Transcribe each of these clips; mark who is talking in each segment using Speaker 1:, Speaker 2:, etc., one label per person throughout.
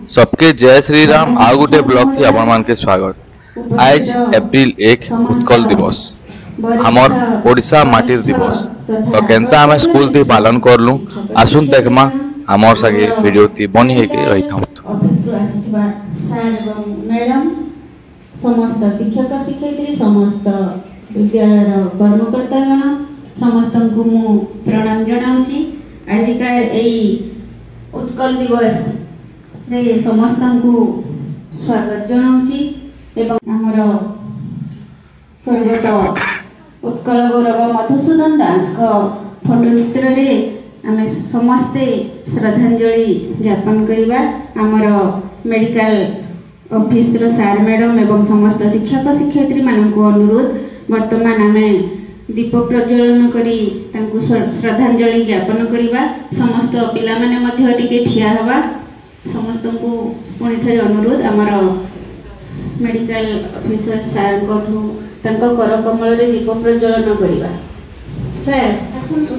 Speaker 1: सबके जय श्री राम। आ गोटे ब्लॉग थी आपण मान के स्वागत। आज अप्रैल 1 उत्कल दिवस हमर ओडिशा माटीर दिवस। तो केनता हमें स्कूल थी पालन करलु आसुन देखमा हमर सगे वीडियो थी बनी है के रही था।
Speaker 2: समस्त शिक्षक शिक्षयित्री समस्त विद्यालय कर्मकर्ता गण समस्त को मु प्रणाम जनाउछि। आजिका एई उत्कल दिवस रे समस्त को स्वागत जनाउछि एवं हमर स्वर्गत उत्कल गौरव मधुसूदन दास को फोटोचित्र रे आमे समस्ते श्रद्धांजलि ज्ञापन करिबा। हमर मेडिकल ऑफिस रो सार मैडम एवं समस्त शिक्षक शिक्षयित्री मान को अनुरोध वर्तमान आमे दीप प्रज्वलन करी तांकु श्रद्धांजलि ज्ञापन करिबा। समस्त पिला माने मध्य टिके ठिया हवा समस्त को पुणी थे अनुरोध हमर मेडिकल ऑफिसर सार को तांको कर कमल रे दीप प्रज्वलन करिबा। सर आसंतु।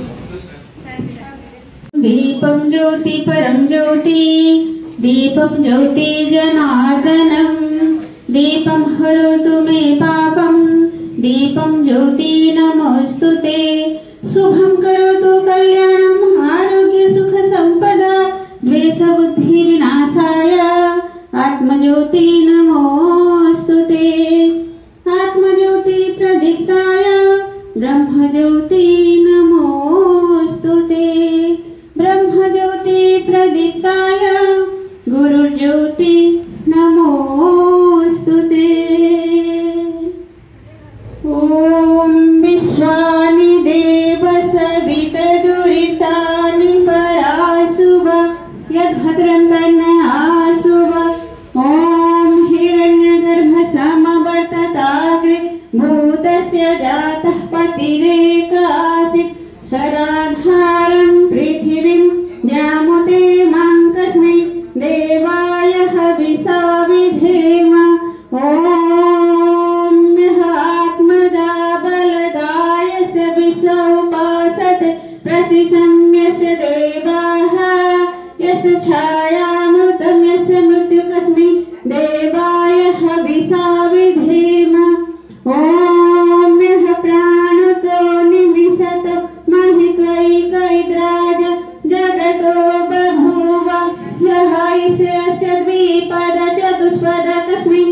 Speaker 2: दीपम ज्योति परम ज्योति दीपम ज्योति जनार्दनम दीपम हरोतु मे पापम दीपम ज्योति नमोस्तुते शुभम करोतु कल्याणम आरोग्य सुख संपदा द्वेष बुद्धि विनाशाय आत्मज्योति नमोस्तुते आत्मज्योति प्रदीप्ताय ब्रह्मज्योति नमोस्तुते ब्रह्मज्योति प्रदीप्ताय गुरुज्योति नमोस्तुते। ओम विश्वानि देव सविता दुरितानि पराशुभ यद्भद्रं तन्नआशुभ। ओम हिरण्यगर्भ समवर्तताग्रे भूतस्य जातः पतिरेकासीत् सराधारं पृथिवीं न्यामुते मां कस्मै देवाय हविषा विधेम। ओम आत्मदा बलदाय स विश्व उपासते प्रतिसंयस्य देवाः यस्य छायामृतं यस्य मृत्यु कस्मै देवाय हविषा विधेम। ओम प्राणतो निमिषत महित्वैकैद्राज जगतो बभूव यः ईशस्य द्विपद चतुष्पद कस्मै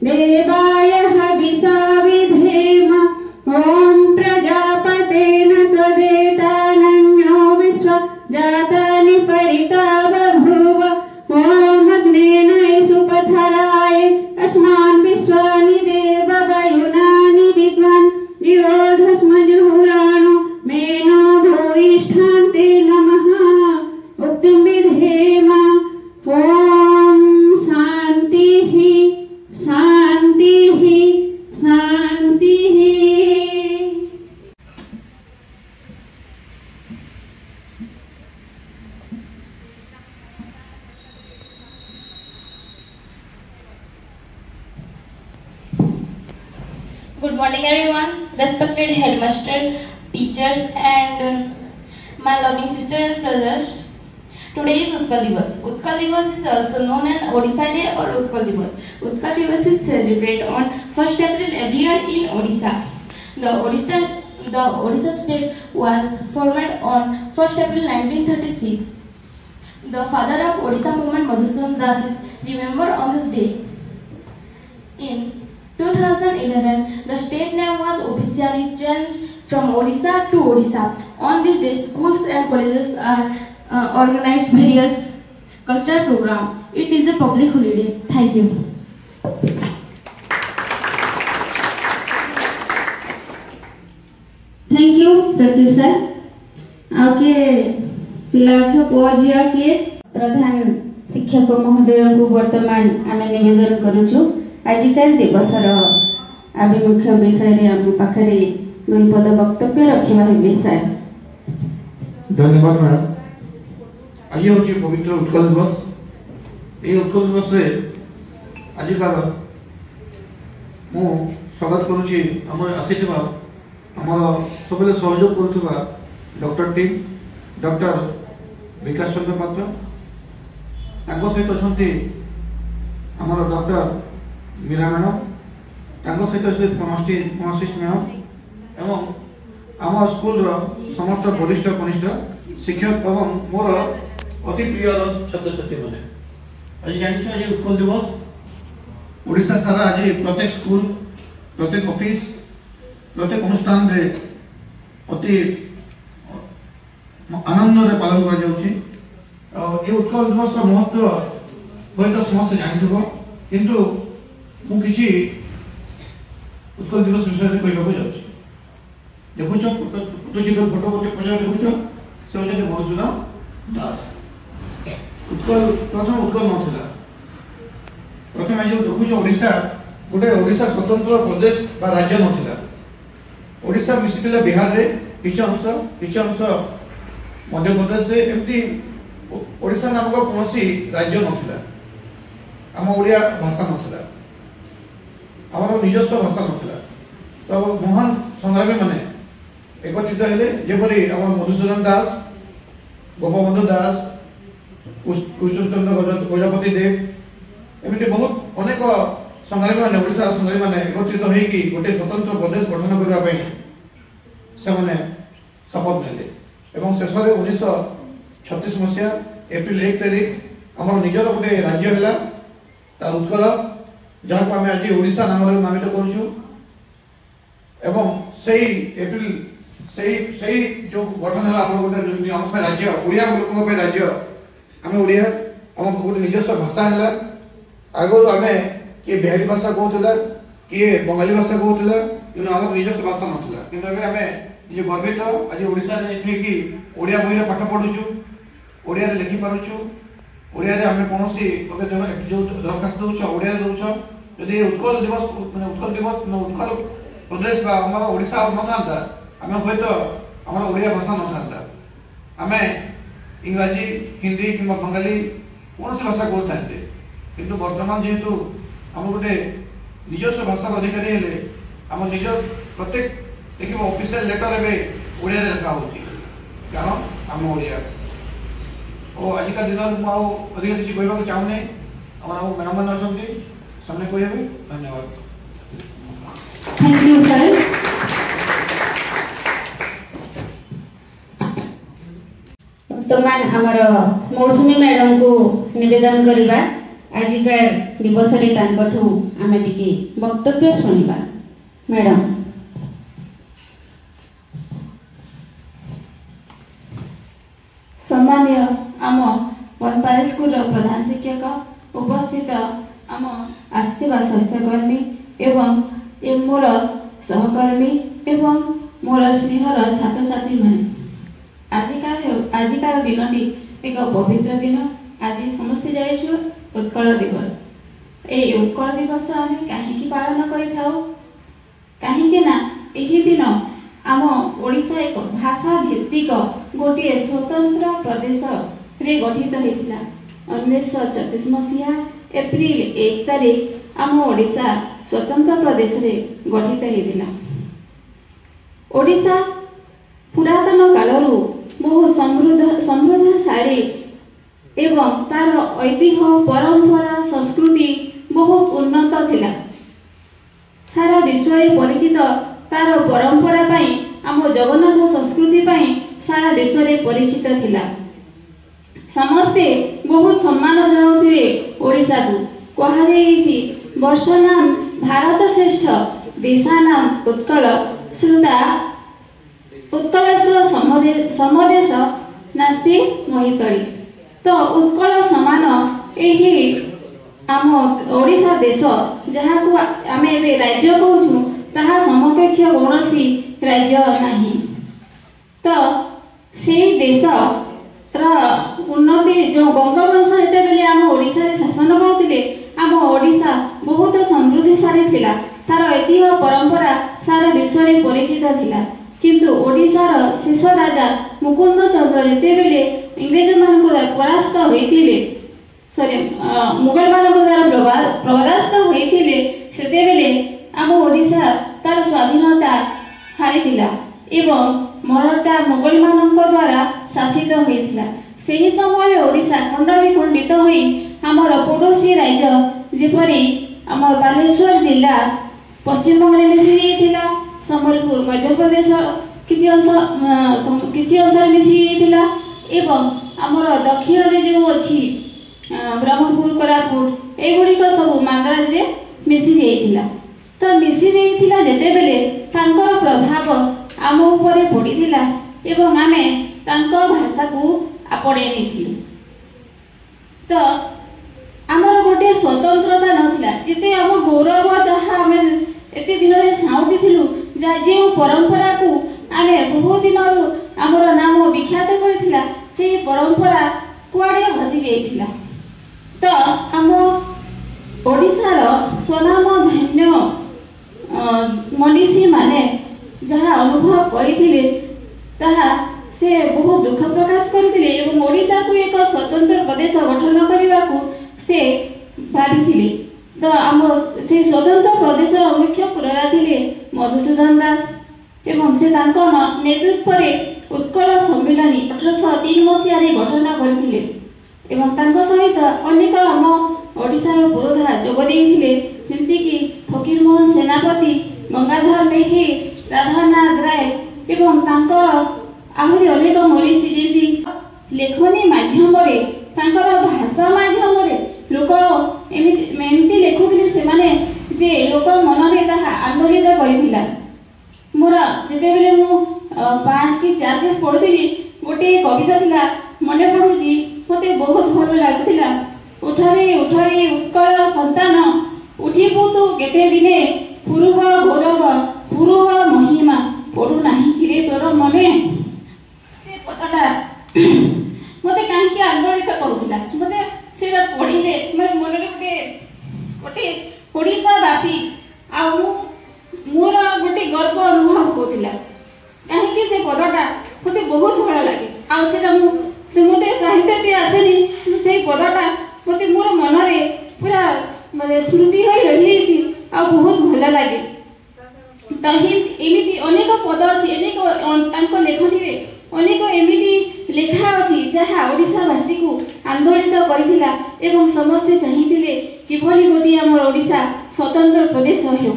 Speaker 2: देवाय हविषा विधेम। ओम प्रजापतेन त्वदेतानन्यो विश्व जातानि परिता बभूव। ओम अग्नेन सुपथराय अस्मान् विश्वानि देव वयुनानि विद्वान् विरोधस्म जुहुराणो मेनो भूयिष्ठान्ते नमः उक्तिं विधेम। ओम शान्तिः शान्तिः शान्तिः।
Speaker 3: Good morning everyone, respected headmaster, teachers and my loving sister and brothers. Today is Utkal Divas. Utkal Divas is also known as Odisha Day or Utkal Divas. Utkal Divas is celebrated on 1st April every year in Odisha. The Odisha state was formed on 1st April 1936. The father of Odisha movement Madhusudan Das is remembered on this day. In 2011, the state name was officially changed from Odisha to Odisha. On this day, schools and colleges are organized various cultural programs. It is a public holiday. Thank you.
Speaker 2: Thank you, Pratyusha. आके पिलाछो कोजिया के प्रधान शिक्षक महोदय को वर्तमान आमे निवेदन करूछु। आजिकाल दिवसर आभिमुख्य विषय रे हम पाखरे दुई पद वक्तव्य रखिबा विषय।
Speaker 4: धन्यवाद मैडम। आज होची पवित्र उत्कल दिवस। ए उत्कल दिवस रे आजिकाल मु स्वागत करूची हमर आसीथिबा हमर सबले सहयोग करूथिबा डॉक्टर टीम डॉक्टर विकास चंद्र पात्र सहित अच्छा आमर डॉक्टर मीरा मैडम सहित फार्मासिस्ट मैडम एवं आम स्कूल समस्त वरिष्ठ कनिष्ठ शिक्षक एवं मोर अति प्रिय छात्र छात्री मैंने आज जान आज उत्कल दिवस ओडिशा सारा आज प्रत्येक स्कूल प्रत्येक ऑफिस प्रत्येक अनुष्ठान रे अति आनंद रे पालन कर जाउछि। ये उत्कल दिवस महत्व हयतो समस्त जानिथिबो किंतु मु किछि उत्कल दिवस विषय कहबा को जाउछि। देखुछ फोटो पचार देखुछ से होते मधुसूदन दास उत्कल प्रथम उत्कल नथिला प्रथम आज देखुछ ओडिशा गोटे ओडिशा स्वतंत्र प्रदेश बा राज्य नथिला ओडिशा मिसिथिला बिहार रे किछ अंश मध्य प्रदेश रे एमती ओडिशा नामक कोनोसी राज्य नथिला आम ओडिया भाषा नथिला आमर निजस्व भाषा नथिला तो महान संग्रामी माने एकत्रित हेले जेपरि आम मधुसूदन दास गोपबंधु दास कुशलचंद्र गजपति देव एमती बहुत अनेक संग्रामी माने ओडिशा संग्रामी माने एकत्रित होइकि गोटे स्वतंत्र प्रदेश गठन करबा पई से माने शपथ नेले एवं शेष 1936 मसीहा एप्रिल 1 तारिख आम निजर गोटे राज्य है तार उत्कल जहाँ को आम आज ओडिशा नाम नामित करूँ एवं सही एप्रिल सही जो गठन है आम गोटे आम राज्य ओडिया लोकों राज्य आम ओडिया आम गोटे निजस्व भाषा है आगुरी आम किए बिहारी भाषा कहूला किए बंगाली भाषा कहूला कि आम निजस्व भाषा नाला कि आम निज गर्वित आज ओडिशा कि ओडिया बही पाठ पढ़ुचु ओडिया लिखि पारुचु ओडिया आम कौन जो दरखास्त दौच ओडिया दौच जदि उत्कल दिवस उत्कल प्रदेश आम ओडिशा न था आम हयत आम ओडिया भाषा न था आम इंग्राजी हिंदी कि बंगाली कौन सी भाषा कहते किंतु वर्तमान जेहेतु आम गोटे निजस्व भाषा अधिकारी हेले आम निज प्रत्येक देखिए ऑफिशियल लेटर एवं ओडिया लिखा हो कारण आम ओडिया और आजिका दिन में अधिक किसी कहवाक चाहूनी आम मैडम मैंने अच्छा सामने कहे धन्यवाद।
Speaker 2: Thank you sir. वर्तमान आमर मौसुमी मैडम को निवेदन करवा आजिका दिवस रे तांकठू आमे टिके वक्तव्य सुनिबा मैडम।
Speaker 3: सम्मान्य आम बनपारा स्कूल प्रधान शिक्षक उपस्थित आम आसवा स्वास्थ्यकर्मी एवं मोर सहकर्मी एवं मोर स्नेहर छात्र छात्री मैंने आजिकार दिनटी एक पवित्र दिन आज समस्ते जाइछु उत्कल दिवस। ए उत्कल दिवस आम कहीं पालन कहीं दिन आम ओडिशा एक भाषा भित्तिक गोटे स्वतंत्र प्रदेश रे गठित होता 1936 मसीहा एप्रिल 1 तारिख आम ओडिशा स्वतंत्र प्रदेश रे गठित होता। ओडिशा पुरातन कालरू बहु समृद्धशाली एवं तार ऐतिह्य परंपरा संस्कृति बहुत उन्नत थिला। सारा विश्व में परिचित तार परंपरा पाई आम जगन्नाथ संस्कृति पाई सारा विश्व में परिचित थिला। समस्ते बहुत सम्मान जनाउथिले ओडिशा को कहा जाइछि वर्ष नाम भारत श्रेष्ठ देशा नाम उत्कल श्रुता उत्कलस्य समदेश नास्ति महितळी। तो उत्कल समान एही आम ओडिशा देश जहाँ को आम ए राज्य कहूँ ताहा समकक्ष कौनसी राज्य नहीं। तो से देश उन्नति जो गंगवंश जिते आम ओडिशा रे शासन करते आम ओडिशा बहुत समृद्धिशाली थिला। तार ऐतिह्य परंपरा सारा विश्व में परिचित थिला। किंतु ओडिशार शेष राजा मुकुंद चंद्र जिते इंग्रेज मान परास्त होइथिले मुगल मान द्वारा परास्त होइथिले सेतेबेले आम ओडिशा तार स्वाधीनता हारिथिला एवं मराठा मुगल मान द्वारा शासित होइथिला।
Speaker 2: ସେହି ସମୟରେ ଓଡ଼ିଶା ଖଣ୍ଡ ବିଖଣ୍ଡିତ ହୋଇ ଆମର ପଡ଼ୋଶୀ ରାଜ୍ୟ ଯେପରି ଆମ ବାଲେଶ୍ୱର ଜିଲ୍ଲା ପଶ୍ଚିମବଙ୍ଗରେ ମିଶି ଯାଇଥିଲା, ସମ୍ବଲପୁର ମଧ୍ୟପ୍ରଦେଶ କିଛି ଅଂଶରେ ମିଶି ଯାଇଥିଲା ଏବଂ ଆମର ଦକ୍ଷିଣରେ ଯେଉଁ ଅଛି ବ୍ରହ୍ମପୁର କୋରାପୁଟ ଏଗୁଡ଼ିକ ସବୁ ମାନ୍ଦ୍ରାଜରେ ମିଶି ଯାଇଥିଲା। ତ ମିଶି ଯାଇଥିଲା ଯେତେବେଳେ ତାଙ୍କର ପ୍ରଭାବ ଆମ ଉପରେ ପଡ଼ିଥିଲା ଏବଂ ଆମେ ତାଙ୍କ ଭାଷାକୁ ଆପଣେଇ ନେଇଥିଲୁ। ତ ଆମର ଗୋଟିଏ ସ୍ୱତନ୍ତ୍ରତା ନଥିଲା, ଯେତେ ଆମ ଗୌରବ ଯାହା ଆମେ ଏତେ ଦିନରେ ସାଉଁଟିଥିଲୁ, ଯାହା ଯେଉଁ ପରମ୍ପରାକୁ ଆମେ ବହୁ ଦିନରୁ ଆମର ନାମ ବିଖ୍ୟାତ କରିଥିଲା, ସେହି ପରମ୍ପରା କୁଆଡ଼େ ହଜି ଯାଇଥିଲା। ତ ଆମ ଓଡ଼ିଶାର ସ୍ୱନାମ ଧନ୍ୟ ମନୀଷୀମାନେ ଯାହା ଅନୁଭବ କରିଥିଲେ ତାହା ସେ ବହୁତ ଦୁଃଖ ପ୍ରକାଶ କରିଥିଲେ ଏବଂ ଓଡ଼ିଶାକୁ ଏକ ସ୍ୱତନ୍ତ୍ର ପ୍ରଦେଶ ଗଠନ କରିବାକୁ ସେ ଭାବିଥିଲେ। ତ ଆମ ସେହି ସ୍ୱତନ୍ତ୍ର ପ୍ରଦେଶର ମୁଖ୍ୟ ପୁରୋଧା ଥିଲେ ମଧୁସୂଦନ ଦାସ ଏବଂ ସେ ତାଙ୍କ ନେତୃତ୍ୱରେ ଉତ୍କଳ ସମ୍ମିଳନୀ 1803 ମସିହାରେ ଗଠନ କରିଥିଲେ ଏବଂ ତାଙ୍କ ସହିତ ଅନେକ ଆମ ଓଡ଼ିଶାର ପୁରୋଧା ଯୋଗ ଦେଇଥିଲେ, ଯେମିତିକି ଫକୀରମୋହନ ସେନାପତି, ଗଙ୍ଗାଧର ମେହେର, ରାଧାନାଥ ରାୟ ଏବଂ ତାଙ୍କର ଆହୁରି ଅନେକ ମନୀଷୀ ଯେମିତି ଲେଖନୀ ମାଧ୍ୟମରେ ତାଙ୍କର ଭାଷା ମାଧ୍ୟମରେ ଲୋକ ଏମିତି ଲେଖୁଥିଲେ ସେମାନେ ଯେ ଲୋକ ମନରେ ତାହା ଆନ୍ଦୋଳିତ କରିଥିଲା। ମୋର ଯେତେବେଳେ ମୁଁ 5 କି 4 କ୍ଲାସ୍ ପଢ଼ୁଥିଲି ଗୋଟିଏ କବିତା ଥିଲା ମନେ ପଡ଼ୁଛି, ମୋତେ ବହୁତ ଭଲ ଲାଗୁଥିଲା। ଉଠରେ ଉଠରେ ଉତ୍କଳ ସନ୍ତାନ, ଉଠିବୁ ତୁ କେତେ ଦିନେ, ପୂର୍ବ ଗୌରବ ପୂର୍ବ ମହିମା, ପଡ଼ୁନାହିଁ କିରେ ତୋର ମନେ। ସେ ପଦଟା ମୋତେ କାହିଁକି ଆନ୍ଦୋଳିତ କରୁଥିଲା, ମୋତେ ସେଇଟା ପଢ଼ିଲେ ମାନେ ମନରେ ଗୋଟେ ଓଡ଼ିଶାବାସୀ ଆଉ ମୋର ଗୋଟେ ଗର୍ବ ଅନୁଭବ ହେଉଥିଲା। କାହିଁକି ସେ ପଦଟା ମୋତେ ବହୁତ ଭଲ ଲାଗେ ଆଉ ସେଇଟା ମୋତେ ସାହିତ୍ୟରେ ଆସେନି, ସେଇ ପଦଟା ମୋତେ ମୋର ମନରେ ପୁରା ମାନେ ସ୍ମୃତି ହୋଇ ରହିଯାଇଛି ଆଉ ବହୁତ ଭଲ ଲାଗେ। ତ ଏମିତି ଅନେକ ପଦ ଅଛି, ଅନେକ ତାଙ୍କ ଲେଖନୀରେ ଅନେକ ଏମିତି ଲେଖା ଅଛି ଯାହା ଓଡ଼ିଶାବାସୀକୁ ଆନ୍ଦୋଳିତ କରିଥିଲା ଏବଂ ସମସ୍ତେ ଚାହିଁଥିଲେ କିଭଳି ଗୋଟିଏ ଆମର ଓଡ଼ିଶା ସ୍ୱତନ୍ତ୍ର ପ୍ରଦେଶ ହେଉ।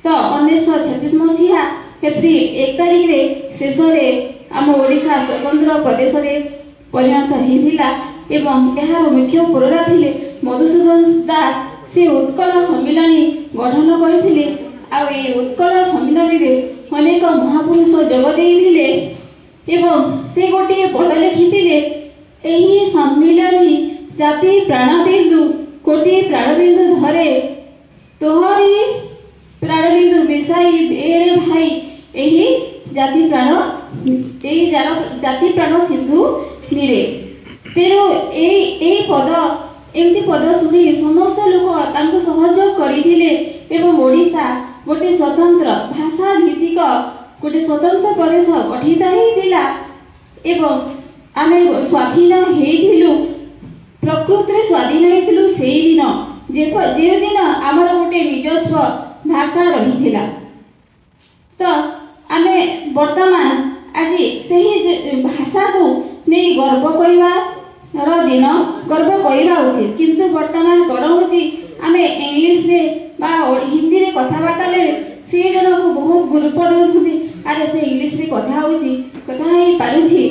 Speaker 2: ତ 1936 ମସିହା ଏପ୍ରିଲ 1 ତାରିଖରେ ଶେଷରେ ଆମ ଓଡ଼ିଶା ସ୍ୱତନ୍ତ୍ର ପ୍ରଦେଶରେ ପରିଣତ ହୋଇଥିଲା ଏବଂ ଏହାର ମୁଖ୍ୟ ପୁରୋଧା ଥିଲେ ମଧୁସୂଦନ ଦାସ। ସେ ଉତ୍କଳ ସମ୍ମିଳନୀ ଗଠନ କରିଥିଲେ ଆଉ ଏହି ଉତ୍କଳ ସମ୍ମିଳନୀରେ ଅନେକ ମହାପୁରୁଷ ଯୋଗ ଦେଇଥିଲେ ଏବଂ ସେ ଗୋଟିଏ ପଦ ଲେଖିଥିଲେ, ଏହି ସମ୍ମିଳନୀ ଜାତି ପ୍ରାଣବିନ୍ଦୁ କୋଟି ପ୍ରାଣବିନ୍ଦୁ ଧରେ, ତୋହରି ପ୍ରାଣବିନ୍ଦୁ ମିଶାଇ ବେରେ ଭାଇ, ଏହି ଜାତି ପ୍ରାଣ ସିନ୍ଧୁ ନିରେ। ତେଣୁ ଏଇ ପଦ ଏମିତି ପଦ ଶୁଣି ସମସ୍ତ ଲୋକ ତାଙ୍କୁ ସହଯୋଗ କରିଥିଲେ ଏବଂ ଓଡ଼ିଶା ଗୋଟିଏ ସ୍ୱତନ୍ତ୍ର ଭାଷା ଭିତ୍ତିକ ଗୋଟିଏ ସ୍ୱତନ୍ତ୍ର ପ୍ରଦେଶ ଗଠିତ ହୋଇଥିଲା ଏବଂ ଆମେ ସ୍ୱାଧୀନ ହେଇଥିଲୁ, ପ୍ରକୃତରେ ସ୍ୱାଧୀନ ହେଇଥିଲୁ ସେଇଦିନ ଯେଉଁଦିନ ଆମର ଗୋଟିଏ ନିଜସ୍ୱ ଭାଷା ରହିଥିଲା। ତ ଆମେ ବର୍ତ୍ତମାନ ଆଜି ସେହି ଭାଷାକୁ ନେଇ ଗର୍ବ କରିବାର ଦିନ, ଗର୍ବ କରିବା ଉଚିତ। କିନ୍ତୁ ବର୍ତ୍ତମାନ କ'ଣ ହେଉଛି, ଆମେ ଇଂଲିଶରେ ବା ହିନ୍ଦୀରେ କଥାବାର୍ତ୍ତା ହେଲେ ସେ ଜଣକୁ ବହୁତ ଗୁରୁତ୍ୱ ଦେଉଛନ୍ତି, ଆରେ ସେ ଇଂଲିଶରେ କଥା ହେଉଛି, କଥା ହେଇପାରୁଛି,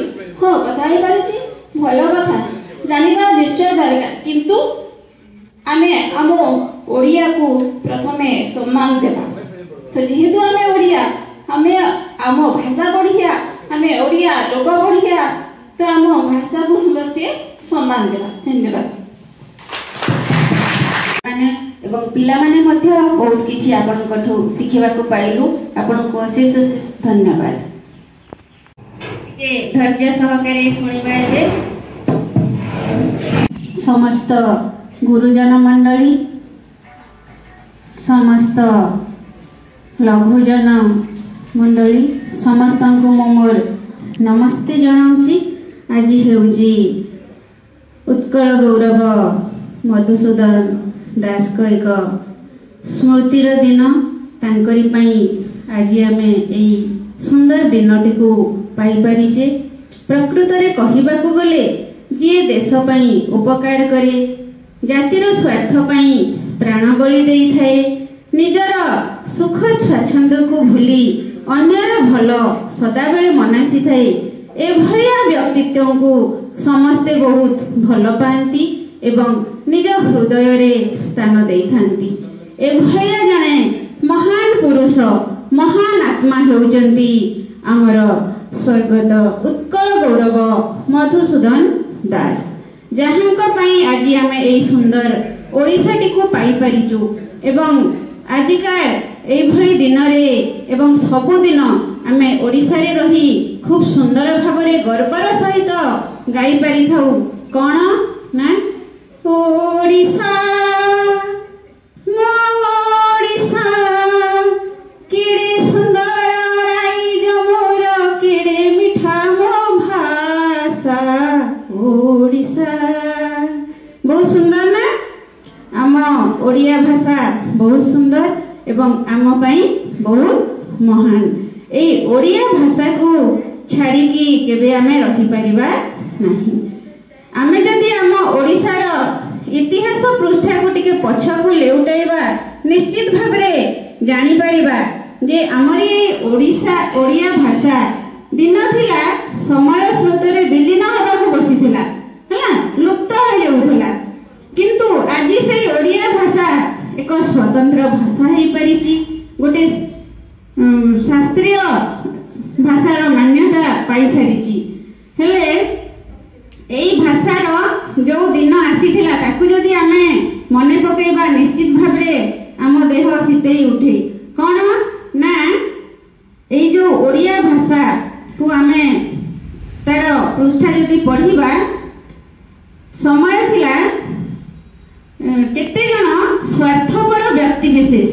Speaker 2: ହଁ କଥା ହେଇପାରୁଛି, ଭଲ କଥା, ଜାଣିବା ନିଶ୍ଚୟ ଦରକାର। କିନ୍ତୁ ଆମେ ଆମ ଓଡ଼ିଆକୁ ପ୍ରଥମେ ସମ୍ମାନ ଦେବା। ତ ଯେହେତୁ ଆମେ ଓଡ଼ିଆ, ଆମେ ଆମ ଭାଷା ବଢ଼ିଆ, ଆମେ ଓଡ଼ିଆ ଲୋକ ବଢ଼ିଆ, ତ ଆମ ଭାଷାକୁ ସମସ୍ତେ ସମ୍ମାନ ଦେବା। ଧନ୍ୟବାଦ। ଏବଂ ପିଲାମାନେ ମଧ୍ୟ ବହୁତ କିଛି ଆପଣଙ୍କଠୁ ଶିଖିବାକୁ ପାଇଲୁ। ଆପଣଙ୍କୁ ଅଶେଷ ଅଶେଷ ଧନ୍ୟବାଦ। ଟିକେ ଧୈର୍ଯ୍ୟ ସହକାରେ ଶୁଣିବା। ଏବେ ସମସ୍ତ ଗୁରୁଜନ ମଣ୍ଡଳୀ, ସମସ୍ତ ଲଘୁଜନ ମଣ୍ଡଳୀ ସମସ୍ତଙ୍କୁ ମୁଁ ମୋର ନମସ୍ତେ ଜଣାଉଛି। ଆଜି ହେଉଛି ଉତ୍କଳ ଗୌରବ ମଧୁସୂଦନ ଦାସଙ୍କ ଏକ ସ୍ମୃତିର ଦିନ। ତାଙ୍କରି ପାଇଁ ଆଜି ଆମେ ଏହି ସୁନ୍ଦର ଦିନଟିକୁ ପାଇପାରିଛେ। प्रकृतरे कहिबाकु गले जी देश पई उपकार करे जातिर स्वार्थ पई प्राण बलि देई थाए निजर सुख स्वाच्छंद को भूली अन्यर भल सदाबेले मनासी थाए एभलिया व्यक्तित्व को समस्ते बहुत भल पाती एवं निज हृदय रे स्थान देई थांती। एभलिया जने महान पुरुष महान आत्मा हेउचंती आमर स्वर्गत उत्कल गौरव मधुसूदन दास जहांक पई आज आमे एई सुंदर ओडिसाटी को पाई परिचु एवं आजिकार एभली दिन रे एवं सबुदिन आमे ओडिसा रे रही खूब सुंदर भावरे गर्वर सहित गाई पारि थाउ कोन ना ओडिसा मोडिसा केडे सुंदर राई मोर केडे मिठा मो भाषा ओडिसा बहुत सुंदर ना आम ओडिया भाषा बहुत सुंदर एवं आम पाई बहुत महान ए ओडिया भाषा को छाड़ी की केबे आमे रही परिबा नहीं। आमे जदि आम ओडिसार इतिहास पृष्ठा को टिके पछ को लेउटाइबा निश्चित भाबरे जानि परिबा जे हमरी ओडिसा ओडिया भाषा दिन थिला समय स्रोत रे विलीन होबा को बसिथिला हला लुप्त हो जाउथिला किंतु आज से ओडिया भाषा एक स्वतंत्र भाषा हो पारिछि गोटे शास्त्रीय भाषार मान्यता पाई सारिछि हेले एई भाषार जो दिन आसीथिला ताकु जदि आमे मने पकेबा निश्चित भाबरे आम देह शीतई उठे कोन ना एई जो ओडिया भाषा को आमे तार पृष्ठा जदि पढ़िबा समय थिला केते जन स्वार्थपर व्यक्ति विशेष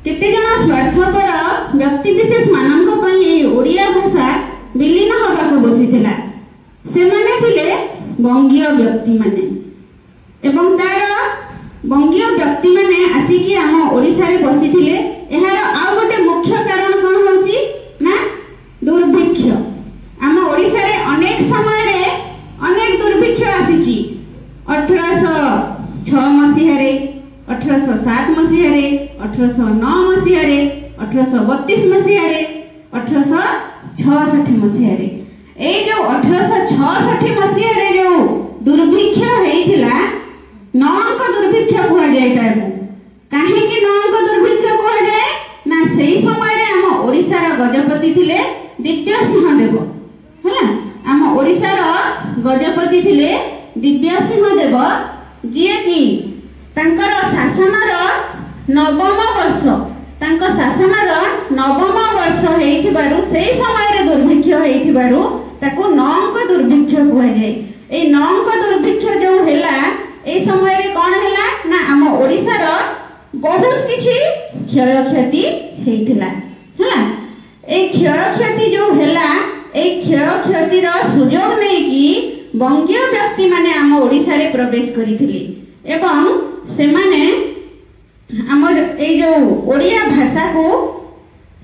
Speaker 2: केते जन स्वार्थपर व्यक्ति विशेष मानक पई ए ओडिया भाषा विलीन होबाको बसिथिला से माने थिले बंगीय व्यक्ति माने एवं तार बंगीय व्यक्ति माने आसी कि हम ओडिसा रे बसिथिले एहार आ गोटे मुख्य कारण कोन होची ना दुर्भिक्ष हम ओडिसा रे अनेक समय रे अनेक दुर्भिक्ष आसीची 1806 मसीहारे 1807 मसीहारे 1809 मसीहारे 1832 मसीहारे 1866 मसीहारे ए जो 1866 मसीहारे जो दुर्भिक्ष हेइथिला नौंक दुर्भिक्ष कुहा जाय ताकू काहे कि नौंक दुर्भिक्ष कुहा जाय ना सेही समय रे हम ओडिसा रा गजपति थिले दिव्य सिंह देव हला हम ओडिसा रा गजपति थिले दिव्य सिंह देव जे कि तांकर शासनर नवम वर्ष तांको शासनर नवम वर्ष हेइथिबारु सेही समय रे दुर्भिक्ष हेइथिबारु ताकू नौंक दुर्भिक्ष कुहा जाय ए नौंक दुर्भिक्ष जो हेला ए समय रे कोन हेला ना हम ओडिसा रो बहुत किछि क्षय क्षति हेइथिला हला ए क्षय क्षति जो हेला ए क्षय क्षति रो सुयोग नै कि बंगीय व्यक्ति माने हम ओडिसा रे प्रवेश करिथिले एवं से माने हमर ए जो ओडिया भाषा को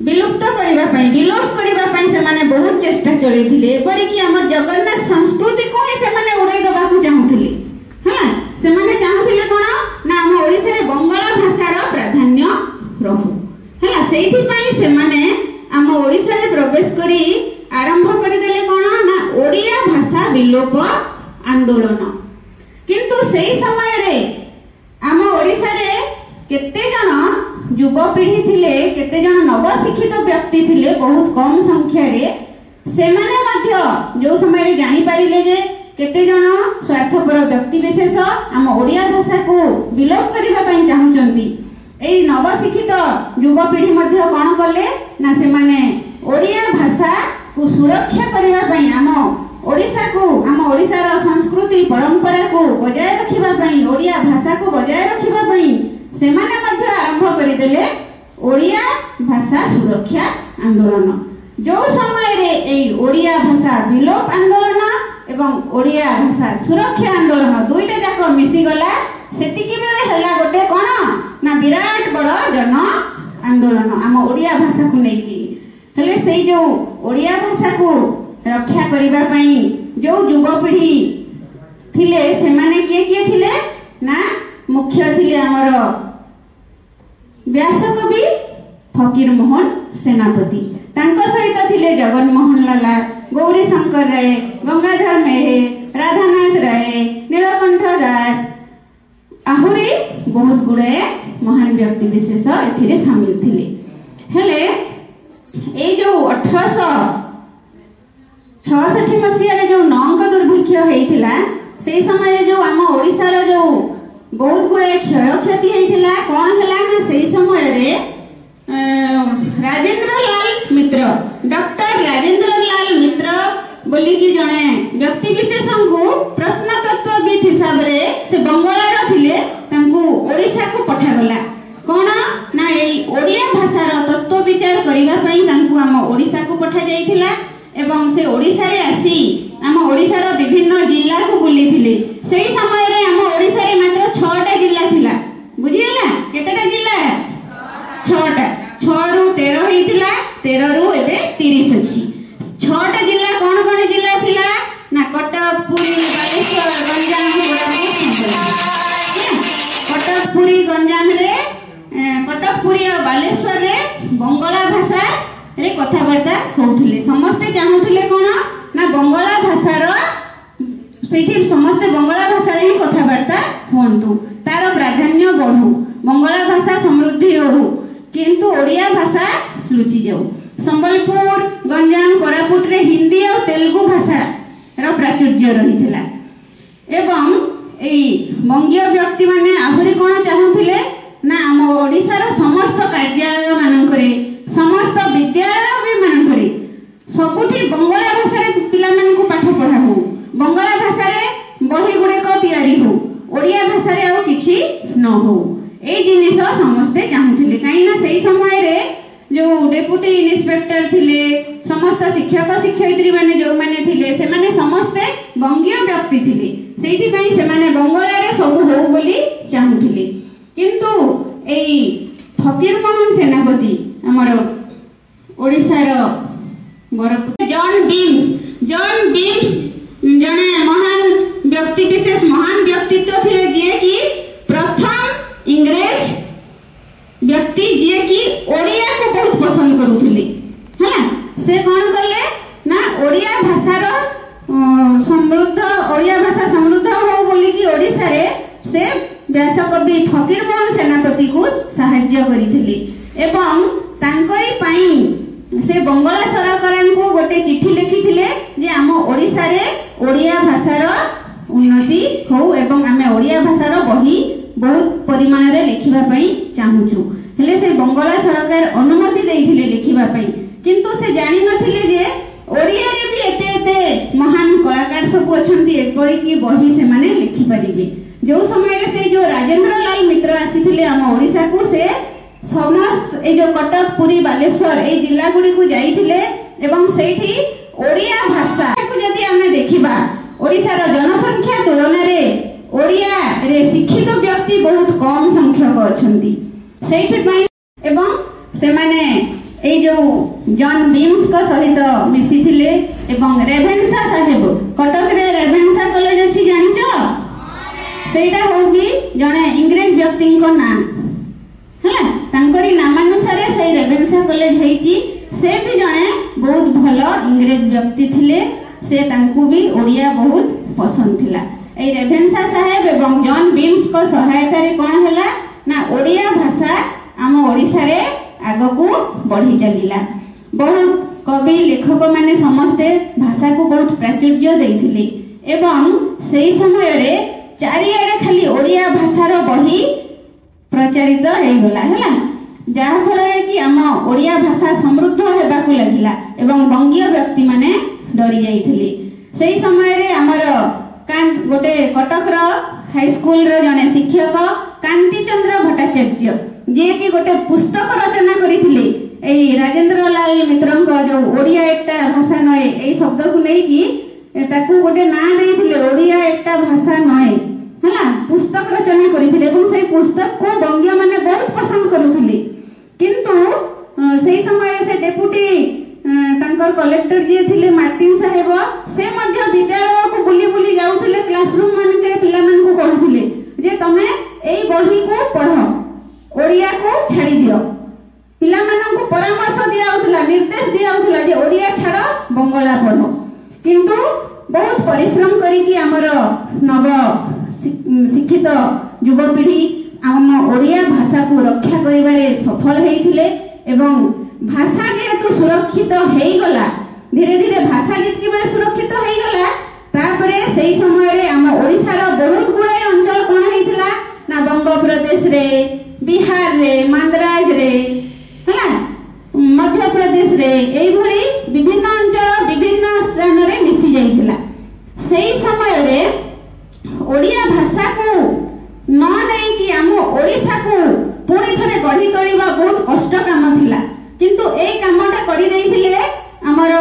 Speaker 2: विलुप्त करिबा पई विलोप करिबा पई से माने बहुत चेष्टा चलैथिले परि कि हमर जगन्नाथ संस्कृति को ही से माने उड़ाई दबा को चाहुथिले हला से माने चाहुथिले कोन ना हम ओडिसा रे बंगाला भाषार प्राधान्य रहु हला सेहि पई से माने हम ओडिसा रे प्रवेश करी आरंभ करि देले कोन ना ओडिया भाषा विलोप आंदोलन किंतु सेही समय रे हम ओडिसा रे केते जन युवपीढ़ी थिले केते जन नवशिक्षित व्यक्ति थिले बहुत कम संख्या रे से माने मध्य जो समय रे जानि पारिले जे केते जन स्वार्थपर व्यक्ति विशेष हम ओडिया भाषा को विलोप करिबा पई चाहुचंती एई नवशिक्षित युवपीढ़ी मध्य कोन कले ना से माने ओडिया भाषा को सुरक्षा करिबा पई हम ओडिसा को हम ओडिसा रो संस्कृति परंपरा को बजाय रखिबा पई ओडिया भाषा को बजाय रखिबा पई से माने मध्य आरंभ करि देले ओडिया भाषा सुरक्षा आंदोलन जो समय रे एई ओडिया भाषा विलोप आंदोलन एवं ओडिया भाषा सुरक्षा आंदोलन दुईटा जाक मिसी गला सेतिकी बेले हला गोटे कोन ना विराट बड़ जन आंदोलन हम ओडिया भाषा को नै कि हेले सेई जो ओडिया भाषा को रक्षा करिबा पई जो युवपीढ़ी थिले सेमाने किए किए थिले ना मुख्य थिले हमर व्यासकवि फकीर मोहन सेनापति तांको सहित थिले जगन मोहन लाला गौरी शंकर राय गंगाधर मेहे राधानाथ राय नीलकंठ दास आहुरी बहुत गुड़ाए महान व्यक्ति विशेष एथिरे शामिल थिले हेले ए जो 1866 मसीह जो नौंक दुर्भिक्ष होइथिला से समय जो आम ओडिशार जो बहुत गुड़ाए क्षय क्षति होइथिला कोन हला ना से समय रे राजेंद्र लाल मित्र डॉक्टर राजेंद्र लाल मित्र बोली कि जणे व्यक्ति विशेष को प्रत्नतत्वविद हिसाब रे से बंगाल थिले तांकू ओडिशा को पठा गला कोन ना एई ओडिया भाषार तत्व विचार करिबा पई तांकू हम ओडिशा को पठा जाइथिला एवं से ओडिशा रे आसी हम ओडिशा रो विभिन्न जिल्ला को बुली थिले सेही समय रे हम ओडिशा रे मात्र 6टा जिल्ला थिला बुझियला केतेटा जिल्ला 6टा 6 रु 13 हेतिला 13 रु एबे 30 अछि 6टा जिल्ला कोन कोन जिल्ला थिला ना कटक पुरी बालेश्वर गंजाम कटक पुरी गंजाम रे कटक पुरी और बालेश्वर रे बंगाला भाषा रे कथाबार्ता होउथिले समस्ते चाहुथिले कोन ना बंगाला भाषार सेठी समस्ते बंगाला भाषा रे ही कथाबार्ता होंतु तार प्राधान्य बढ़ू बंगाला भाषा समृद्धि हो किंतु ओडिया भाषा लुचि जाऊ संबलपुर गंजाम कोरापुट रे हिंदी और तेलुगु भाषा रो प्राचुर्य रहिथिला एवं एई बंगीय व्यक्ति माने आहुरी कोन चाहुथिले ना हम ओडिशार समस्त कार्यालय मानकरे समस्त विद्यालय भी मानकरे सबुठी बंगाला भाषा रे पिला मन को पाठ पढ़ा हो बंगाला भाषा रे बही गुडे को तयारी हो ओडिया भाषा रे आ किछि न हो ए जिनिस समस्ते चाहुथिले काई ना सेही समय रे जो डेप्यूटी इंस्पेक्टर थिले समस्त शिक्षक शिक्षयित्री माने जो माने थिले से माने समस्ते बंगीय व्यक्ति थिले सेही पई से माने बंगाला रे सब हो बोली चाहुथिले किंतु एई फकीर मोहन सेनापति हमर ओडिसा रो जॉन बीम्स जने महान व्यक्ति विशेष महान व्यक्तित्व थिले जे कि प्रथम इंग्रेज व्यक्ति जे कि ओडिया को बहुत पसंद करूथिले हला से कोन करले ना ओडिया भाषार समृद्ध हो बोली कि ओडिसा रे से व्यासकवि फकीर मोहन सेनापति को सहाय्य करिथिले एवं तांकरी पई से बंगाला सरकार को गोटे चिट्ठी लिखिथिले जे हम ओडिसा रे ओडिया भाषार उन्नति हो एवं आमे ओडिया भाषार बही बहुत परिमाण रे लिखिबा पई चाहूछु हेले से बंगाला सरकार अनुमति देइथिले लिखिबा पई किंतु से जानि नथिले जे ओडिया रे भी एते महान कलाकार सब अछंती एकबडी की बही से माने लिखि परिबे जो समय रे से जो राजेंद्र लाल मित्र आसीथिले हम ओडिसा को से समस्त ए जो कटक पुरी बालेश्वर ए जिल्ला गुडी को जाइथिले एवं सेठी ओडिया भाषा को जदी हमें देखिबा ओडिसा रो जनसंख्या तुलना रे ओडिया रे शिक्षित व्यक्ति बहुत कम संख्यक अछंती सेठी पई एवं से माने ए जो जॉन बीम्स को सहित मिसिथिले एवं रेभेन्सा साहेब कटक रे रेभेन्सा कॉलेज अछि जानचो सेटा हो भी जने इंग्रेज व्यक्ति को नाम हला तांकरी नामानुसार से रेभेन्सा कॉलेज हेची से भी जने बहुत भलो इंग्रेज व्यक्ति थिले से तांकू भी ओडिया बहुत पसंद थिला ए रेभेन्सा साहेब एवं जॉन बीम्स को सहायता रे कोन हला ना ओडिया भाषा आम ओडिसा रे आगो को बढ़ी चलिला बहुत कवि लेखक माने समस्ते भाषा को बहुत प्राचुर्य देइथिले एवं सेही समय रे चारियाडे खाली ओडिया भाषार बही प्रचारित हो गला हला जहा फल कि आम ओडिया भाषा समृद्ध हेबाकू लागिला एवं बंगीय व्यक्ति माने डरी जाइथिले सेही समय रे हमर गोटे कटक रो हाई स्कूल रो जने शिक्षक कांति चंद्र भट्टाचार्य जे कि गोटे पुस्तक रचना करिथिले ए राजेंद्र लाल मित्रंक जो ओडिया एकटा भाषा नय ए शब्द को नै कि ताकू गोटे ना देइथिले ओडिया एकटा भाषा नय हला पुस्तक रचना करिथिले एवं से पुस्तक को बंगीय माने बहुत पसंद करूथिले किंतु सेही समय से डेप्यूटी तांक कलेक्टर जी थे मार्टिन साहेब से विद्यालय को बुली बुली जाऊे क्लासरूम मानक पिला कहूले जे तमे एई बही को पढ़ ओडिया को छाड़ी दियो पिला को परामर्श दिया निर्देश दिया जे ओडिया छाड़ बंगला पढ़ किंतु बहुत परिश्रम करिकी हमर नव शिक्षित युवपीढ़ी आम ओडिया भाषा को रक्षा करिबारे सफल हेइथिले एवं भाषा जेहेतु सुरक्षित हेइगला धीरे धीरे भाषा जितकी बेले सुरक्षित हेइगला तापरे सेही समय रे आम ओडिसा रो बहुत गुड़ाए अंचल कोन हेइथिला ना बंग प्रदेश रे बिहार रे मांद्राज रे हला मध्य प्रदेश रे एई भली विभिन्न अंचल विभिन्न स्थान रे मिसी जाइथिला सेही समय रे ओडिया भाषा को न नहीं कि आम ओडिसा को पुणी थरे गढ़ी तोलिबा बहुत कष्ट काम थिला किंतु ए कामटा करि दैथिले हमर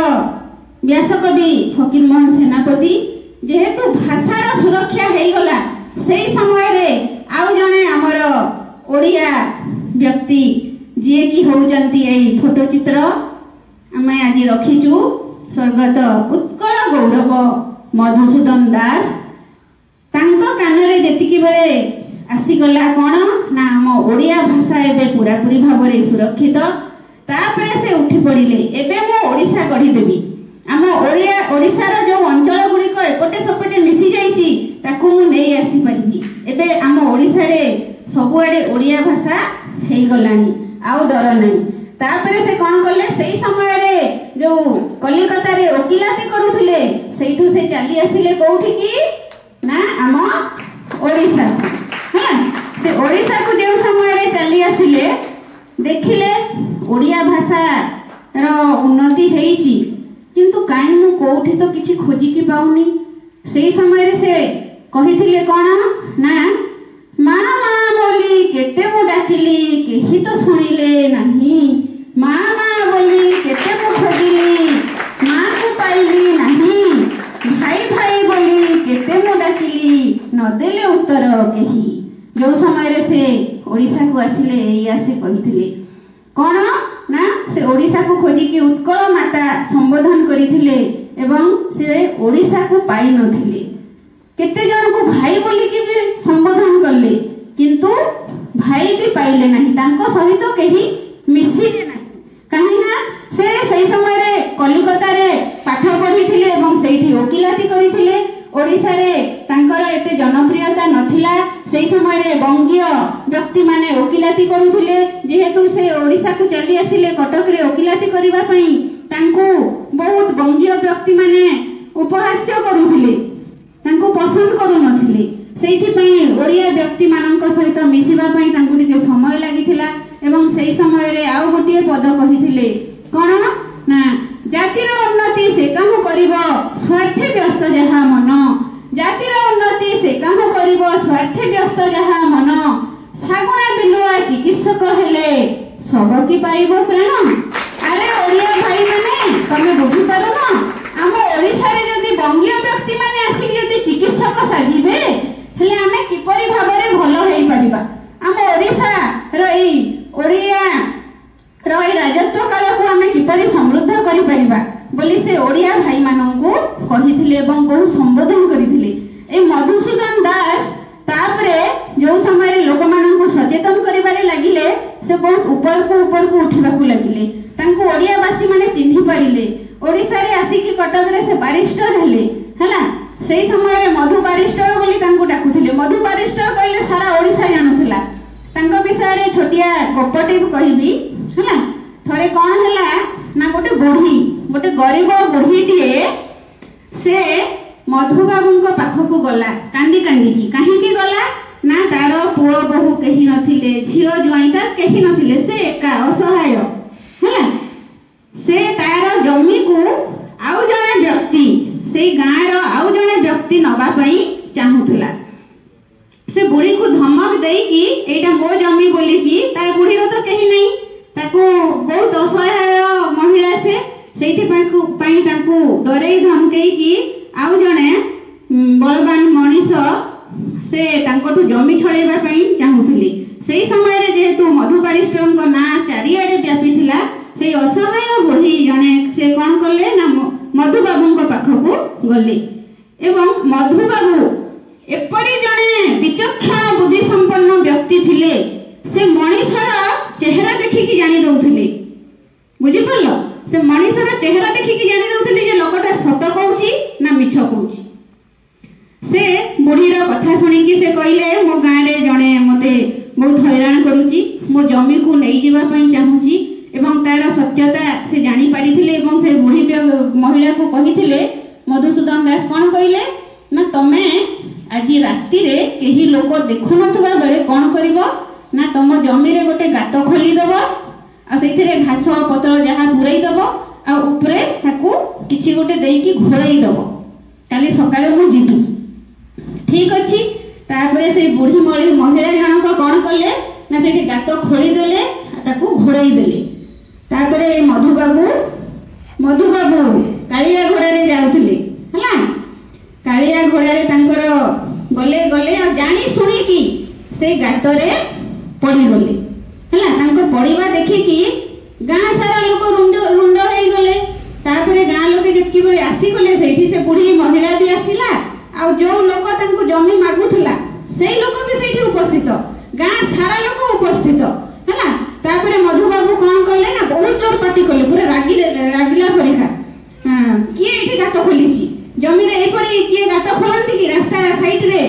Speaker 2: व्यासकवि फकीर मोहन सेनापति जेहेतु भाषार सुरक्षा हेइगला सेही समय रे आउ जने हमर ओडिया व्यक्ति जे कि होउचंती एई फोटो चित्र आमे आज रखिचु स्वर्गत उत्कल गौरव मधुसूदन दास तांको कानरे जेतिकी बेले आसीगला कौन ना आम ओडिया भाषा एबे पूरापूरी भाव में सुरक्षित तापरे से उठी पड़िले एबे मो ओडिसा गढ़ी देबी आम ओडिशार जो अंचल गुड़िक एपटे सेपटे मिसी जाइछि ताकू मु नहीं आसी परिबी एबे आम ओडिसा रे सबुआडे ओडिया भाषा हेइ गलानी आउ डर नहीं तापरे से कौन कले सेही समय रे जो कलिकता रे ओकिलाती करूथिले सेठू से चली आसिले कोठी की ना आम ओडिसा हाँ से ओडिसा को जो समय रे चली आसिले देखिले ओडिया भाषा रो उन्नति हेइची किंतु काई मु कोठी तो किछि खोजी की पाउनी सेही समय रे से कहिथिले कोन ना मामा बोली केते मु डाकिली केही तो सुनिले नाही मामा बोली केते मु खोजिली मां को पाइली नाही भाई भाई बोली केते मु डाकिली न देले उत्तर केही जो समय रे से ओडिसा को आसिले एया से कहिथिले कोन ना से ओडिसा को खोजी की उत्कल माता संबोधन करिथिले एवं से ओडिसा को पाई नथिले केते जन को भाई बोली की भी संबोधन करले किंतु भाई भी पाइले नहीं तांको सहित केही मिसिले नहीं काहे ना से सही समय रे कलिकता रे पाठ पढ़िथिले एवं सेठी ओकिलाती करिथिले ओडिसा रे तांकर एते जनप्रियता नथिला सेही समय रे बंगीय व्यक्ति माने ओकिलाती करूथिले जेहेतु से ओडिसा को चली आसिले कटक रे ओकिलाती करिबा पई तांको बहुत बंगीय व्यक्ति माने उपहास्य करूथिले तांको पसंद करू नथिले सेठी पई ओडिया व्यक्ति मानक सहित मिसिबा पई तांको टिके समय लागिथिला एवं सेही समय रे आउ गोटिए पद कहिथिले कोन ना जातिर उन्नति से काहू करिवो स्वार्थी व्यस्त जहा मन जातिर उन्नति से काहू करिवो स्वार्थी व्यस्त जहा मन सागुणा बिलुआ चिकित्सक हेले सब की पाइबो प्राण अरे ओडिया भाई माने तमे बुझी पारो ना हम ओडिसा रे जदी बंगीय व्यक्ति माने आसी जदी चिकित्सक साजिबे हेले हमें किपरि भाबरे भलो हेइ परिबा हम ओडिसा रही ओडिया रही राजत्व काल को हमें किपरि समृद्ध करि परिबा बोली से ओडिया भाई माननकु कहिथिले एवं बहुत संबोधन करिथिले ए मधुसूदन दास तापरे जो समय रे लोक माननकु सचेतन करिबारे लागिले से बहुत ऊपर को उठिबाकू लागिले तांको ओडिया वासी माने चिन्हि पारिले ओडिसा रे आसी की कटक रे से बारिस्टर हेले हला सेही समय रे मधु बारिस्टर बोली तांको डाकुथिले मधु बारिस्टर कहले सारा ओडिसा जानुथिला तांको विषय रे छोटिया गपटे कहबी हला थरे कोन हला ना गोटे गरीब बुढ़ीटीए से मधु बाबूंको पाखकू गला कांदी की काहे की गला ना तार पुओ बहु केही नथिले झियो जुआईटा केही नथिले से एका असहाय हला से तार जमी को आउ जने व्यक्ति से गाँ रो आउ जने व्यक्ति नबा पई चाहुथला से बुढ़ी को धमक देई कि एटा मो जमी बोली कि तार बुढ़ी रो तो केही नहीं ताकू बहुत असहाय महिला से सेठी पाई ताकू डरेई धमकेई कि आउ जने बलवान मनीष से तांकोठु जमी छड़ेबा पई चाहुथिले सेही समय रे जेहेतु मधु बारिस्टरଙ୍କ ना चारिआडे व्यापी थिला से असहाय बुढ़ी जने से कौन कले ना मधुबाबू पाखक गले एवं मधुबाबू एपरी जने विचक्षण बुद्धि संपन्न व्यक्ति थिले से मनीषर चेहरा देखिकी जानी दउथिले बुझी पड़लो से मनीषर चेहरा देखिकी जानी दउथिले जे लोकटा सत कहूची ना मिछ कहूची से बुढ़ीर कथा सुनिकी से कहले मो गाँ रे जने मते बहुत हैरान करूची मो जमी को नहीं जीवा पई चाहूची एवं तार सत्यता से जानी पारिथिले एवं से बुढ़ी महिला को कहिथिले मधुसूदन दास कौन कहले ना तमे आज राति रे केही लोक देखु नथबा बेले कौन करिवो ना तम जमी रे गोटे गात खोली दबो आ सेथिरे घास पतर जहा पुराई दबो आ ऊपरे ताकू किछि गोटे देइकी घोळेई दबो काली सकाळे मु जिबी ठीक अछि तापरे से बुढ़ी महिला जनक कौन कले ना सेठी गात खोली देले ताकू घोड़ाई देले तापरे मधुबाबू कालिया घोड़ा रे जाउथिले हला कालिया घोड़ा रे तांकर गले गले आ जानी सुनी की से गात रे पड़ी गले हला तांको पड़ीबा देखि की गां सारा लोक रुंड होई गले तापरे गां लोके जतकी बळे आसी गले सेठी से बुढ़ी महिला भी आसीला आ जो लोक तांको जमी मागुथला सेई लोक भी सेठी उपस्थित गां सारा लोक उपस्थित हला तापरे मधुबाबू कोन करले ना बहुत जोर पार्टी करले पूरा रागिला परिखा किए एठी गात खोलीची जमी रे एपरी किए गात खोलंती की रास्ता साइड रे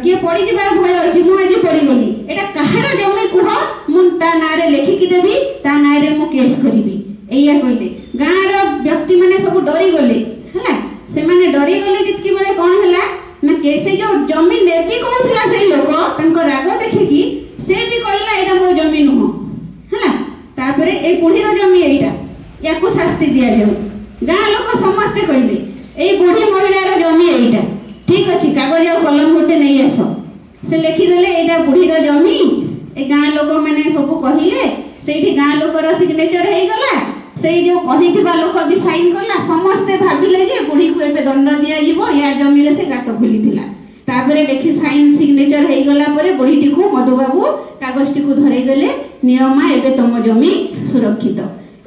Speaker 2: किए पड़ी जिबार भय अछि मु आज पड़ी गली एटा कहार जमी कुह मु ता नारे लेखि की देबी ता नारे मु केस करिवि एया कहले गां रो व्यक्ति माने सब डरी गले हला से माने डरी गले जितकी बळे कोन हला ना केसे जो जमी नेती कहउथला से लोक तंको राग देखि की से भी कहला एटा मो जमी नुह हला तापरे ए बुढ़ीर जमी एटा याको शास्ति दिया जाऊ गां लोक समस्त कहले ए बुढ़ी महिलार जमी एटा ठीक अछि कागज और कलम गोटे नहीं आसो से लिखि देले एटा बुढ़ीर जमी ए गां लोक माने सब कहिले सेठी गां लोकर सिग्नेचर हेई गला सेई जो कहिथिबा लोक भी साइन करला समस्त भाबिले जे बुढ़ी को एबे दंड दिया जिवो या जमी रे से गात खोलिथिला तापरे देखि साइन सिग्नेचर हेई गला परे बुढ़ीटी को मधुबाबू कागजटी को धरई देले नियमा एबे तम जमी सुरक्षित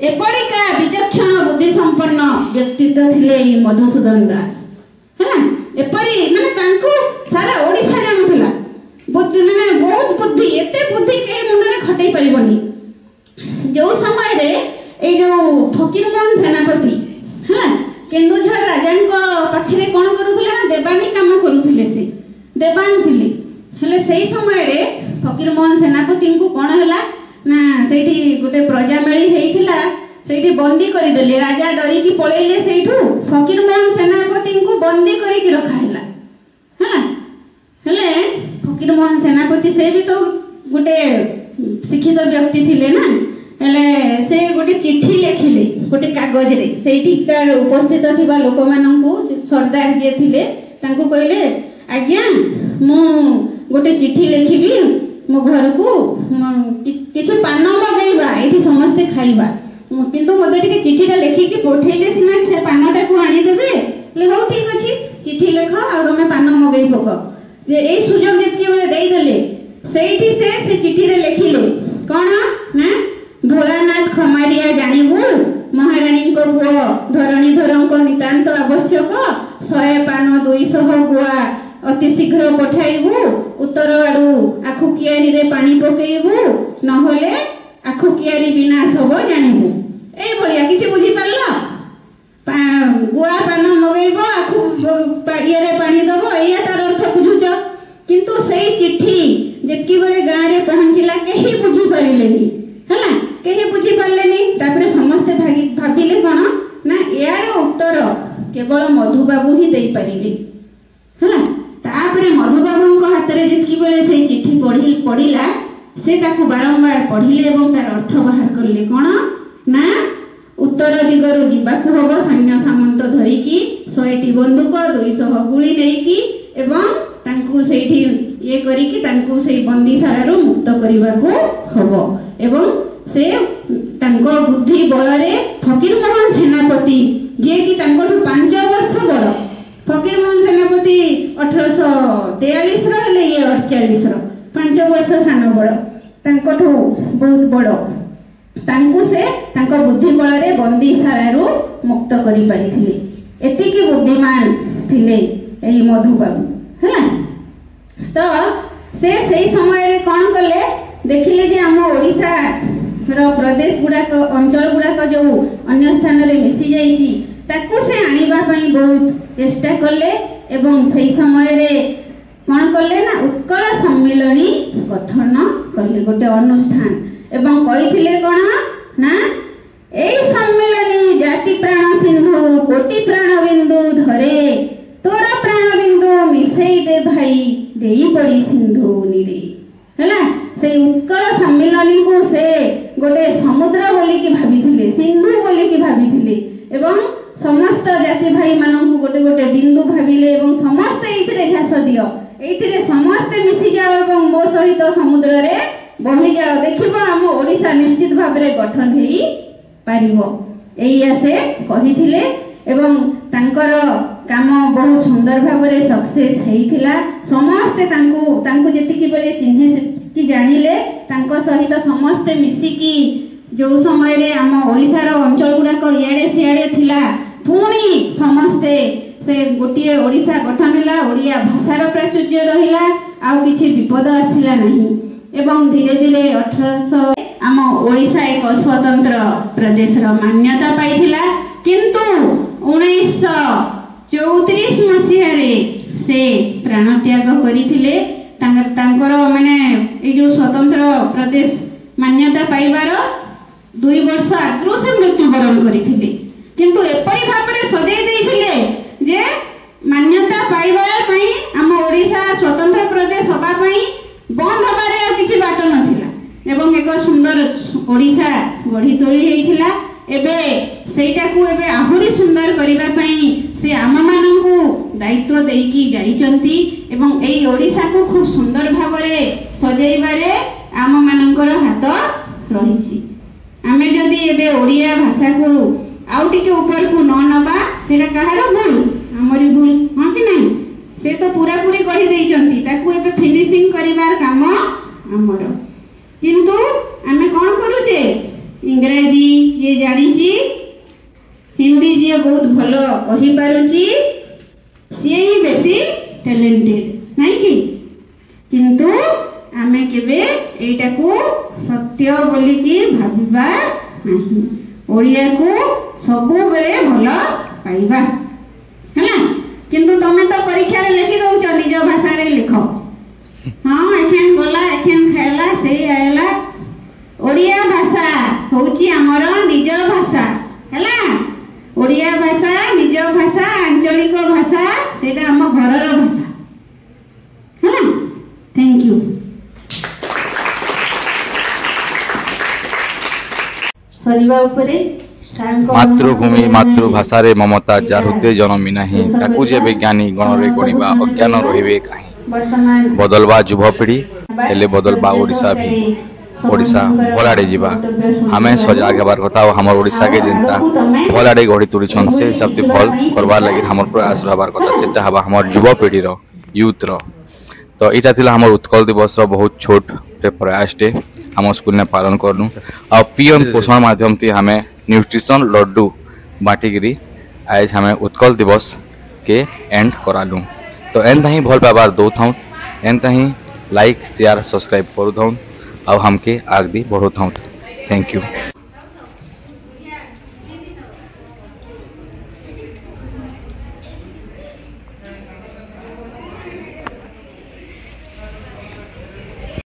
Speaker 2: एपरिका विचक्षण बुद्धि संपन्न व्यक्तित्व थिले मधुसूदन दास हला एपरि माने तांको सारा ओडिसा जानुथला बुद्धि माने बहुत बुद्धि एते बुद्धि के मुंडरे खटै परिबनी जो समय रे ए जो फकीरमोहन सेनापति हला केन्दुझर राजांको पाखरे कोन करूथले ना देवानी काम करूथले से देवान थिले हले सेही समय रे फकीरमोहन सेनापति को कोन हला ना सेठी गोटे प्रजा मेली हेइथिला सेठी बंदी करि देले राजा डरी की पळेले सेठू फकीरमोहन सेनापति को बंदी करि की रखा हला हला हले फकीरमोहन सेनापति से भी तो गोटे शिक्षित व्यक्ति थिले ना हले से गोटे चिट्ठी लिखिले गोटे कागज रे सेठी कार उपस्थित थिबा लोक माननकू सरदार जे थिले तांको कहले आज्ञा मु गोटे चिट्ठी लिखिबी मो घर को किछ पान मगैबा एठी समस्त खाइबा किंतु मते टिके चिट्ठीटा लेखि की पठेले सिना से पानटा को आनी देबे ले हो ठीक अछि चिट्ठी लेख आ तमे पान मगै पक जे ए सुजोग जेतकी बेले देई देले सेठी से चिट्ठी रे लेखिले कोन ना भोलानाथ खमारिया जानिबु महारानी को पुओ धरणीधरंक नितांत आवश्यक 100 पान 200 गुआ अति शीघ्र पठाइबु उत्तर आडू आखु कियारी रे पानी पकेइबु नहले आखु कियारी विनाश होबो जानिबु ए भलिया किछि बुझी परला गुआ पान मगैबो आखु पाडिया रे पानी दबो एया तार अर्थ बुझुच किंतु सेई चिट्ठी जेतकी बेले गां रे पहुंचिला केही बुझी परिलेनी हला केही बुझी परलेनी तापरे समस्त भाबिले कोन ना यार उत्तर केवल मधुबाबू ही देई परिबे हला तापरे मधुबाबू को हाथ रे जितकी बेले से चिट्ठी पढ़िला से ताकू बारंबार पढ़िले एवं तार अर्थ बाहर करले कोन ना उत्तर दिगरु जिबाकू होबो सैन्य सामंत धरिकी 100टी बंदूक 200 गुली देकी एवं तांकू सेठी ये करिकी तांकू सेई बंदीशालारु मुक्त करिबाकू होबो एवं से तांको बुद्धि बलरे फकीरमोहन सेनापति जे कि तांकोठु 5 वर्ष बड़ फकीरमोहन सेनापति 1843 रो ले ये 48 रो 5 वर्ष सान बड़ तांकोठु बहुत बड़ तांकु से तांको बुद्धि बल रे बंदीशाला मुक्त करि परिथिले। एतिकी बुद्धिमान थिले एई मधु बाबू हैला। तो से सही समय रे कोन कले देखिले जे हम ओडिसा रो प्रदेश गुडाक अंचल गुडाक जो अन्य स्थान रे मिसी जाईची ताकू से आनिबा पई बहुत चेष्टा कले एवं सही समय रे कोन कले ना उत्कल सम्मिलनी गठन कले गोटे अनुष्ठान एवं कहिथिले कोन ना एई सम्मिलनी जाति प्राण सिंधु कोटि प्राण बिंदु धरे तोरा प्राण बिंदु मिसई दे भाई देई पड़ी सिंधु निरे हैला। से उत्कल सम्मिलनी को से गोटे समुद्र बोली की भाबिथिले सिंधु बोली की भाबिथिले एवं समस्त जाति भाई माननकु गोटे गोटे बिंदु भाबिले एवं समस्त एथिरे घास दियो एथिरे समस्त मिसी जाओ एवं मो सहित समुद्र रे बही जाओ देखिबो हम ओडिसा निश्चित भाव रे गठन हेई पारिबो एइया से कहिथिले एवं तांकर काम बहुत सुंदर भाव रे सक्सेस हेइथिला। समस्त तांकु जेतिकी बेले चिन्हे कि जानिले तांको सहित समस्त मिसी की जो समय रे हम ओडिसा रो अंचल गुडाक इयाडे सियाडे थिला पुणी समस्ते से गोटे ओडिसा गठन होला ओडिया भाषार प्राचुर्य रहिला आउ किछि विपद आसिला नहीं एवं धीरे धीरे 1800 आम ओडिसा एक स्वतंत्र प्रदेश रो मान्यता पाइथिला। किंतु 1934 मसीहा रे से प्राण त्याग करिथिले। तांकर माने ए जो स्वतंत्र प्रदेश मान्यता पाइबार 2 वर्ष आगु से मृत्युवरण करिथिले। किंतु एपरि भाबरे सजाई देइथिले जे मान्यता पाइबा पई हम ओडिसा स्वतंत्र प्रदेश होबा पई बंद होबारे आ किछि बाट नथिला एवं एक सुंदर ओडिसा गढ़ी तोली हेइथिला। एबे सेटा को एबे आहुरी सुंदर करिबा पई से आम माननकु दायित्व देइकी जाइचंती एवं एई ओडिसा को खूब सुंदर भाबरे सजाइबारे आम माननकर हाथ रहिछि। आमे जदी एबे ओडिया भाषा को आउ टिके ऊपर को न नबा सेटा कहार भूल हमरी भूल हां कि नहीं। से तो पूरा पूरी गढ़ी देइचंती ताकू एबे फिनिशिंग करिवार काम हमर। किंतु आमे कोन करू जे इंग्रजी जे जानिची हिंदी जे बहुत भलो कहि पारुची से ही बेसी टैलेंटेड नहीं कि। किंतु आमे केबे एटा को सत्य बोली की भाबिबा नहीं ओडिया को सबु बेले भलो पाइबा हैला। किंतु तमे तो परीक्षा रे लिखि दउछ निज भाषा रे लिखो हां एखेन गला एखेन खाइला से आयला। ओडिया भाषा होउची हमर निज भाषा हैला। ओडिया भाषा निज भाषा आंचलिक भाषा सेटा हम घरर भाषा हैला। Thank you. सरीबा उपरे
Speaker 1: मातृभूमि मातृभाषा रे ममता जार हृदय जनमी नाही ताकू जे वैज्ञानिक गण रे गणिबा अज्ञान रहिबे काहे। बदलबा युवपीढ़ी हेले बदलबा ओडिशा भी ओडिशा भलाडे जीवा हमें सजाग हेबार कथा और हमर ओडिशा के जनता भलाडे गढ़ी तुड़ीछन से हिसाब से भल करबार लागि हमर प्रयास रहबार कथा सेटा हबा हमर युवपीढ़ी रो यूथ रो। तो इटा थिला हमर उत्कल दिवस रो बहुत छोट प्रयास टे हम स्कूल ने पालन करनु और पीएम पोषण माध्यम थी हमें न्यूट्रिशन लड्डू बांटिकी आज हमें उत्कल दिवस के एंड करालु। तो एंता ही भल पाबार दो था एंता ही लाइक शेयर सब्सक्राइब करू था और हमके आगे बढ़ो था। Thank you.